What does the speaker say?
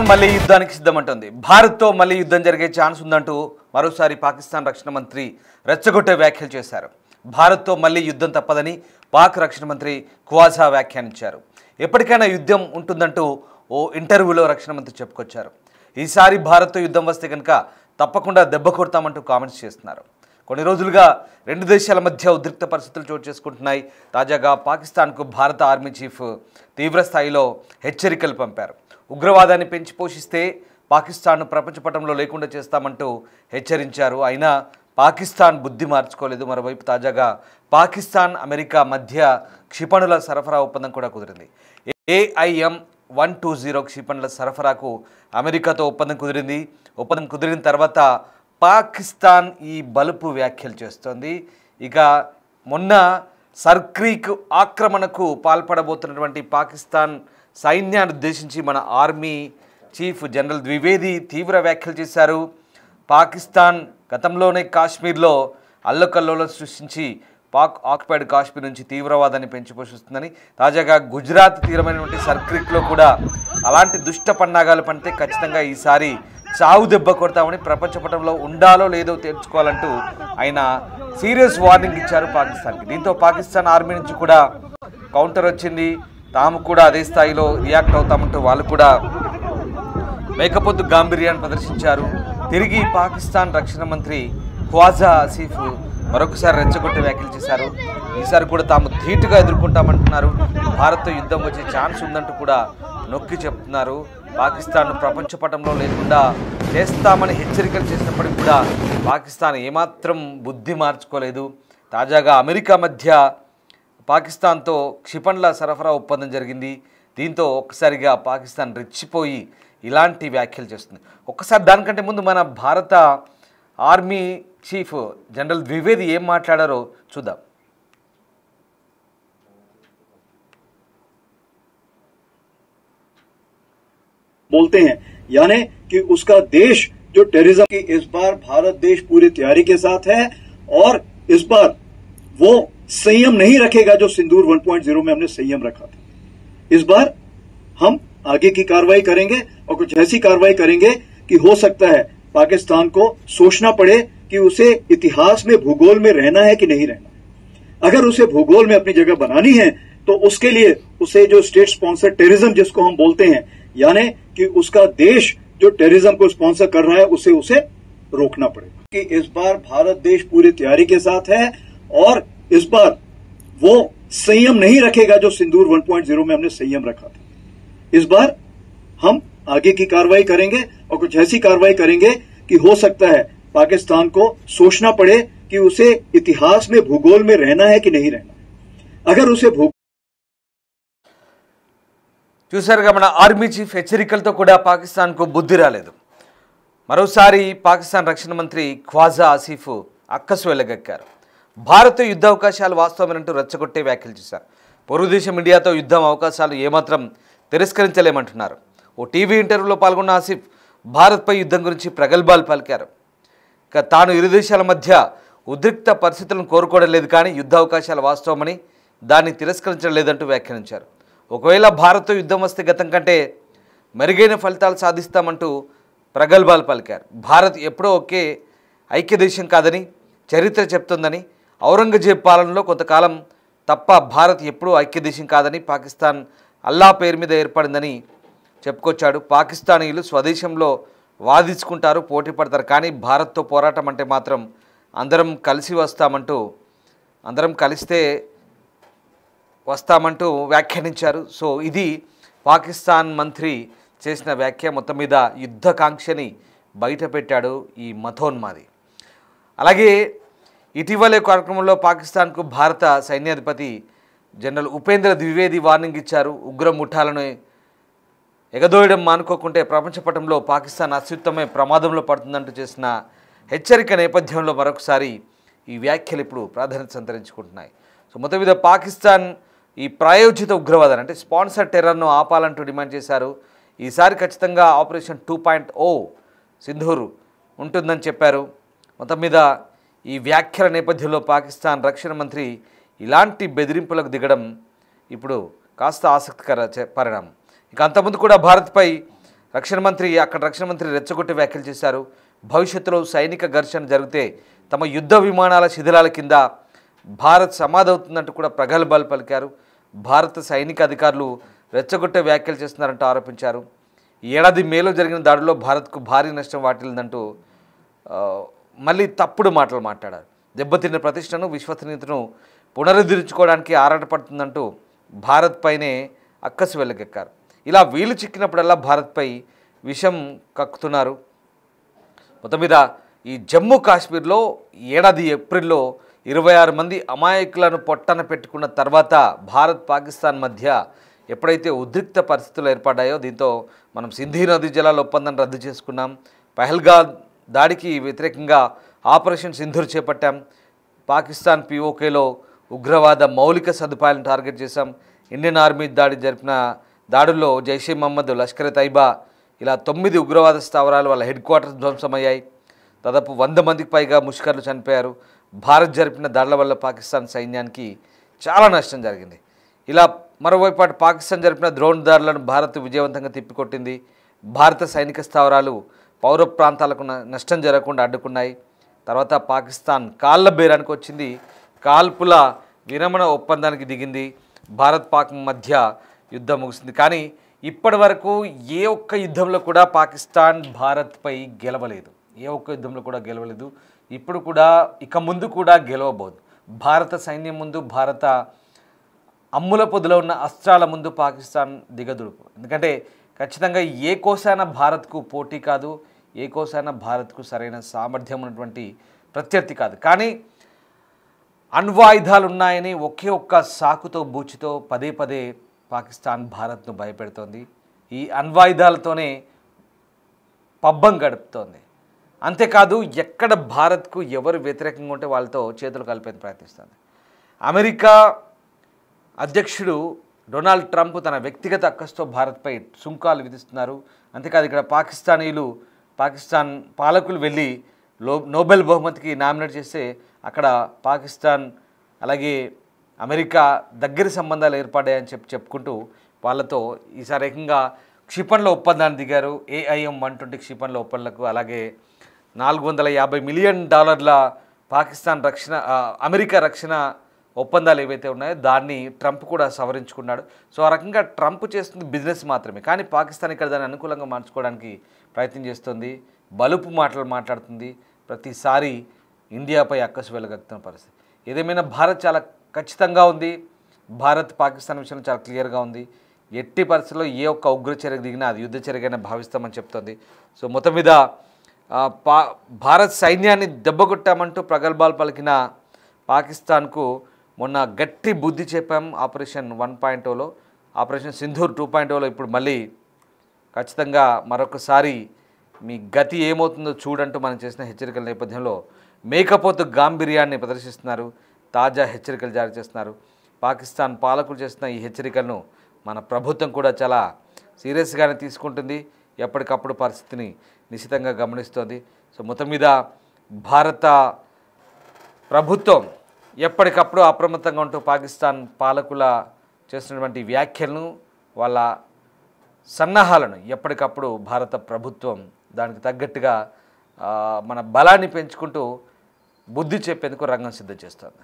మళ్ళీ యుద్ధానికి సిద్ధమంటుంది. భారత్తో మళ్ళీ యుద్ధం జరిగే ఛాన్స్ ఉందంటూ మరోసారి పాకిస్తాన్ రక్షణ మంత్రి రెచ్చగొట్టే వ్యాఖ్యలు చేశారు. భారత్తో మళ్ళీ యుద్ధం తప్పదని పాక్ రక్షణ మంత్రి ఖవాజా వ్యాఖ్యానించారు. ఎప్పటికైనా యుద్ధం ఉంటుందంటూ ఓ ఇంటర్వ్యూలో రక్షణ మంత్రి చెప్పుకొచ్చారు. ఈసారి భారత్తో యుద్ధం వస్తే కనుక తప్పకుండా దెబ్బ కొడతామంటూ కామెంట్స్ చేస్తున్నారు. కొన్ని రోజులుగా రెండు దేశాల మధ్య ఉద్రిక్త పరిస్థితులు చోటు చేసుకుంటున్నాయి. తాజాగా పాకిస్తాన్కు భారత ఆర్మీ చీఫ్ తీవ్ర స్థాయిలో హెచ్చరికలు పంపారు. ఉగ్రవాదాన్ని పెంచి పోషిస్తే పాకిస్తాన్ను ప్రపంచ పటంలో లేకుండా చేస్తామంటూ హెచ్చరించారు. అయినా పాకిస్తాన్ బుద్ధి మార్చుకోలేదు. మరోవైపు తాజాగా పాకిస్తాన్ అమెరికా మధ్య క్షిపణుల సరఫరా ఒప్పందం కూడా కుదిరింది. AIM-120 క్షిపణుల సరఫరాకు అమెరికాతో ఒప్పందం కుదిరింది. ఒప్పందం కుదిరిన తర్వాత పాకిస్తాన్ ఈ బలుపు వ్యాఖ్యలు చేస్తోంది. ఇక మొన్న సర్క్రీక్ ఆక్రమణకు పాల్పడబోతున్నటువంటి పాకిస్తాన్ సైన్యాన్ని ఉద్దేశించి మన ఆర్మీ చీఫ్ జనరల్ ద్వివేది తీవ్ర వ్యాఖ్యలు చేశారు. పాకిస్తాన్ గతంలోనే కాశ్మీర్లో అల్లకల్లోలం సృష్టించి పాక్ ఆక్యుపైడ్ కాశ్మీర్ నుంచి తీవ్రవాదాన్ని పెంచిపోషిస్తుందని, తాజాగా గుజరాత్ తీరమైనటువంటి సర్క్రీక్లో కూడా అలాంటి దుష్ట పన్నాగాలు పంటే ఖచ్చితంగా ఈసారి చావు దెబ్బ కొడతామని, ప్రపంచ పటంలో ఉండాలో లేదో తేల్చుకోవాలంటూ ఆయన సీరియస్ వార్నింగ్ ఇచ్చారు పాకిస్తాన్కి. దీంతో పాకిస్తాన్ ఆర్మీ నుంచి కూడా కౌంటర్ వచ్చింది. తాము కూడా అదే స్థాయిలో రియాక్ట్ అవుతామంటూ వాళ్ళు కూడా మేకపోతు గాంభీర్యాన్ని ప్రదర్శించారు. తిరిగి పాకిస్తాన్ రక్షణ మంత్రి ఖవాజా ఆసిఫ్ మరొకసారి రెచ్చగొట్టే వ్యాఖ్యలు చేశారు. ఈసారి కూడా తాము ధీటుగా ఎదుర్కొంటామంటున్నారు. భారత్తో యుద్ధం వచ్చే ఛాన్స్ ఉందంటూ కూడా నొక్కి చెప్తున్నారు. పాకిస్తాన్ను ప్రపంచ పటంలో లేకుండా చేస్తామని హెచ్చరికలు చేసినప్పటికీ కూడా పాకిస్తాన్ ఏమాత్రం బుద్ధి మార్చుకోలేదు. తాజాగా అమెరికా మధ్య పాకిస్తాన్తో క్షిపణుల సరఫరా ఒప్పందం జరిగింది. దీంతో ఒక్కసారిగా పాకిస్తాన్ రెచ్చిపోయి ఇలాంటి వ్యాఖ్యలు చేస్తుంది. ఒక్కసారి దానికంటే ముందు మన భారత ఆర్మీ చీఫ్ జనరల్ ద్వివేది ఏం మాట్లాడారో చూద్దాం. बोलते हैं यानी कि उसका देश जो टेररिज्म की इस बार भारत देश पूरी तैयारी के साथ है और इस बार वो संयम नहीं रखेगा जो सिंदूर 1.0 में हमने संयम रखा था। इस बार हम आगे की कार्रवाई करेंगे और कुछ ऐसी कार्रवाई करेंगे कि हो सकता है पाकिस्तान को सोचना पड़े कि उसे इतिहास में भूगोल में रहना है कि नहीं रहना। अगर उसे भूगोल में अपनी जगह बनानी है तो उसके लिए उसे जो स्टेट स्पॉन्सर टेररिज्म जिसको हम बोलते हैं यानी कि उसका देश जो टेररिज्म को स्पॉन्सर कर रहा है उसे रोकना पड़ेगा। कि इस बार भारत देश पूरी तैयारी के साथ है और इस बार वो संयम नहीं रखेगा जो सिंदूर 1.0 में हमने संयम रखा था। इस बार हम आगे की कार्रवाई करेंगे और कुछ ऐसी कार्रवाई करेंगे कि हो सकता है पाकिस्तान को सोचना पड़े कि उसे इतिहास में भूगोल में रहना है कि नहीं रहना। अगर उसे చూసారుగా మన ఆర్మీ చీఫ్ హెచ్చరికలతో కూడా పాకిస్తాన్కు బుద్ధి రాలేదు. మరోసారి పాకిస్తాన్ రక్షణ మంత్రి ఖవాజా ఆసిఫ్ అక్కసు వెళ్లగక్కారు. భారత్ యుద్ధ అవకాశాలు వాస్తవమేనంటూ రెచ్చగొట్టే వ్యాఖ్యలు చేశారు. పొరుగుదేశం ఇండియాతో యుద్ధం అవకాశాలు ఏమాత్రం తిరస్కరించలేమంటున్నారు. ఓ టీవీ ఇంటర్వ్యూలో పాల్గొన్న ఆసిఫ్ భారత్పై యుద్ధం గురించి ప్రగల్భాలు పలికారు. ఇక తాను ఇరు దేశాల మధ్య ఉద్రిక్త పరిస్థితులను కోరుకోవడం లేదు, కానీ యుద్ధ అవకాశాలు వాస్తవమని దాన్ని తిరస్కరించడం లేదంటూ వ్యాఖ్యానించారు. ఒకవేళ భారత్తో యుద్ధం వస్తే గతం కంటే మెరుగైన ఫలితాలు సాధిస్తామంటూ ప్రగల్భాలు పలికారు. భారత్ ఎప్పుడో ఒకే ఐక్యదేశం కాదని చరిత్ర చెప్తోందని, ఔరంగజేబ్ పాలనలో కొంతకాలం తప్ప భారత్ ఎప్పుడూ ఐక్యదేశం కాదని, పాకిస్తాన్ అల్లా పేరు మీద ఏర్పడిందని చెప్పుకొచ్చాడు. పాకిస్తానీయులు స్వదేశంలో వాదించుకుంటారు, పోటీ పడతారు, కానీ భారత్తో పోరాటం అంటే మాత్రం అందరం కలిసి అందరం కలిస్తే వస్తామంటూ వ్యాఖ్యానించారు. సో ఇది పాకిస్తాన్ మంత్రి చేసిన వ్యాఖ్య. మొత్తం మీద యుద్ధకాంక్షని బయటపెట్టాడు ఈ మతోన్మాది. అలాగే ఇటీవలే కార్యక్రమంలో పాకిస్తాన్కు భారత సైన్యాధిపతి జనరల్ ఉపేంద్ర ద్వివేది వార్నింగ్ ఇచ్చారు. ఉగ్ర ముఠాలను ఎగదోయడం మానుకోకుంటే ప్రపంచ పటంలో పాకిస్తాన్ అస్తిత్వమే ప్రమాదంలో పడుతుందంటూ చేసిన హెచ్చరిక నేపథ్యంలో మరొకసారి ఈ వ్యాఖ్యలు ఇప్పుడు ప్రాధాన్యత సంతరించుకుంటున్నాయి. సో మొత్తం మీద పాకిస్తాన్ ఈ ప్రాయోజిత ఉగ్రవాదాన్ని అంటే స్పాన్సర్ టెర్రర్ను ఆపాలంటూ డిమాండ్ చేశారు. ఈసారి ఖచ్చితంగా ఆపరేషన్ 2.0 సింధూర్ ఉంటుందని చెప్పారు. మొత్తం మీద ఈ వ్యాఖ్యల నేపథ్యంలో పాకిస్తాన్ రక్షణ మంత్రి ఇలాంటి బెదిరింపులకు దిగడం ఇప్పుడు కాస్త ఆసక్తికర పరిణామం. ఇక అంతకుముందు కూడా భారత్పై అక్కడ రక్షణ మంత్రి రెచ్చగొట్టి వ్యాఖ్యలు చేశారు. భవిష్యత్తులో సైనిక ఘర్షణ జరిగితే తమ యుద్ధ విమానాల శిథిలాల కింద భారత్ సమాధవుతుందంటూ కూడా ప్రగల్భాలు పలికారు. భారత సైనిక అధికారులు రెచ్చగొట్టే వ్యాఖ్యలు చేస్తున్నారంటూ ఆరోపించారు. ఈ ఏడాది మేలో జరిగిన దాడిలో భారత్కు భారీ నష్టం వాటిల్లిందంటూ మళ్ళీ తప్పుడు మాటలు మాట్లాడారు. దెబ్బతిన్న ప్రతిష్టను విశ్వసనీయతను పునరుద్ధరించుకోవడానికి ఆరాటపడుతుందంటూ భారత్ పైనే అక్కసు వెళ్ళకెక్కారు. ఇలా వీలు చిక్కినప్పుడల్లా భారత్పై విషం కక్కుతున్నారు. మొత్తం మీద ఈ జమ్మూ కాశ్మీర్లో ఏడాది ఏప్రిల్లో 26 మంది అమాయకులను పొట్టన పెట్టుకున్న తర్వాత భారత్ పాకిస్తాన్ మధ్య ఎప్పుడైతే ఉద్రిక్త పరిస్థితులు ఏర్పడ్డాయో దీంతో మనం సింధు నదీ జలాల ఒప్పందాన్ని రద్దు చేసుకున్నాం. పహల్గామ్ దాడికి వ్యతిరేకంగా ఆపరేషన్ సింధూర్ చేపట్టాం. పాకిస్తాన్ POKలో ఉగ్రవాద మౌలిక సదుపాయాలను టార్గెట్ చేశాం. ఇండియన్ ఆర్మీ జరిపిన దాడుల్లో జైషే మహమ్మద్, లష్కర్ తైబా ఇలా 9 ఉగ్రవాద స్థావరాలు వాళ్ళ హెడ్ క్వార్టర్స్ ధ్వంసమయ్యాయి. దాదాపు 100 మందికి పైగా ముష్కర్లు చనిపోయారు. భారత్ జరిపిన దాడుల వల్ల పాకిస్తాన్ సైన్యానికి చాలా నష్టం జరిగింది. ఇలా మరోవైపు పాకిస్తాన్ జరిపిన డ్రోన్ దాడులను భారత్ విజయవంతంగా తిప్పికొట్టింది. భారత సైనిక స్థావరాలు పౌర ప్రాంతాలకు నష్టం జరగకుండా అడ్డుకున్నాయి. తర్వాత పాకిస్తాన్ కాళ్ళ బేరానికి వచ్చింది. కాల్పుల విరమణ ఒప్పందానికి దిగింది. భారత్ పాక్ మధ్య యుద్ధం ముగిసింది. కానీ ఇప్పటి వరకు ఏ ఒక్క యుద్ధంలో కూడా పాకిస్తాన్ భారత్పై గెలవలేదు. ఏ ఒక్క యుద్ధంలో కూడా గెలవలేదు. ఇప్పుడు కూడా ఇక ముందు కూడా గెలవబోదు. భారత సైన్యం ముందు, భారత అమ్ముల పొదిలో ఉన్న అస్త్రాల ముందు పాకిస్తాన్ దిగదుడుపు. ఎందుకంటే ఖచ్చితంగా ఏ కోసాన భారత్కు పోటీ కాదు, ఏ కోసాన భారత్కు సరైన సామర్థ్యం ఉన్నటువంటి ప్రత్యర్థి కాదు. కానీ అణ్వాయుధాలు ఉన్నాయని ఒకే ఒక్క సాకుతో బూచితో పదే పదే పాకిస్తాన్ భారత్ను భయపెడుతోంది. ఈ అణ్వాయుధాలతోనే పబ్బం గడుపుతోంది. అంతేకాదు ఎక్కడ భారత్కు ఎవరు వ్యతిరేకంగా ఉంటే వాళ్ళతో చేతులు కలిపేందుకు ప్రయత్నిస్తుంది. అమెరికా అధ్యక్షుడు డొనాల్డ్ ట్రంప్ తన వ్యక్తిగత అక్కసుతో భారత్పై సుంకాలు విధిస్తున్నారు. అంతేకాదు ఇక్కడ పాకిస్తాన్ పాలకులు వెళ్ళి నోబెల్ బహుమతికి నామినేట్ చేస్తే అక్కడ పాకిస్తాన్ అలాగే అమెరికా దగ్గర సంబంధాలు ఏర్పడ్డాయని చెప్పుకుంటూ వాళ్ళతో ఈసారి ఏకంగా క్షిపణుల ఒప్పందాన్ని దిగారు. AIM-120 క్షిపణుల ఒప్పందాలకు అలాగే $450 మిలియన్ పాకిస్తాన్ అమెరికా రక్షణ ఒప్పందాలు ఏవైతే ఉన్నాయో దాన్ని ట్రంప్ కూడా సవరించుకున్నాడు. సో ఆ రకంగా ట్రంప్ చేస్తుంది బిజినెస్ మాత్రమే. కానీ పాకిస్తాన్ ఇక్కడ దాన్ని అనుకూలంగా మార్చుకోవడానికి ప్రయత్నం చేస్తుంది. బలుపు మాటలు మాట్లాడుతుంది. ప్రతిసారి ఇండియాపై అక్కసు వెలగక్కుతున్న పరిస్థితి. ఏదేమైనా భారత్ చాలా ఖచ్చితంగా ఉంది. భారత్ పాకిస్తాన్ విషయంలో చాలా క్లియర్గా ఉంది. ఎట్టి పరిస్థితుల్లో ఏ ఒక్క ఉగ్రచర్యకు దిగినా అది యుద్ధ చర్యగానే భావిస్తామని చెప్తోంది. సో మొత్తం మీద భారత్ సైన్యాన్ని దెబ్బకొట్టామంటూ ప్రగల్భాలు పలికిన పాకిస్తాన్కు మొన్న గట్టి బుద్ధి చెప్పాం ఆపరేషన్ 1.0లో. ఆపరేషన్ సింధూర్ 2.0లో ఇప్పుడు మళ్ళీ ఖచ్చితంగా మరొకసారి మీ గతి ఏమవుతుందో చూడంటూ మనం చేసిన హెచ్చరికల నేపథ్యంలో మేకపోతు గాంభీర్యాన్ని ప్రదర్శిస్తున్నారు. తాజా హెచ్చరికలు జారీ చేస్తున్నారు. పాకిస్తాన్ పాలకులు చేస్తున్న ఈ హెచ్చరికలను మన ప్రభుత్వం కూడా చాలా సీరియస్గానే తీసుకుంటుంది. ఎప్పటికప్పుడు పరిస్థితిని నిశితంగా గమనిస్తోంది. సో మొత్తం మీద భారత ప్రభుత్వం ఎప్పటికప్పుడు అప్రమత్తంగా ఉంటూ పాకిస్తాన్ పాలకుల చేస్తున్నటువంటి వ్యాఖ్యలను వాళ్ళ సన్నాహాలను ఎప్పటికప్పుడు భారత ప్రభుత్వం దానికి తగ్గట్టుగా మన బలాన్ని పెంచుకుంటూ బుద్ధి చెప్పేందుకు రంగం సిద్ధం చేస్తుంది.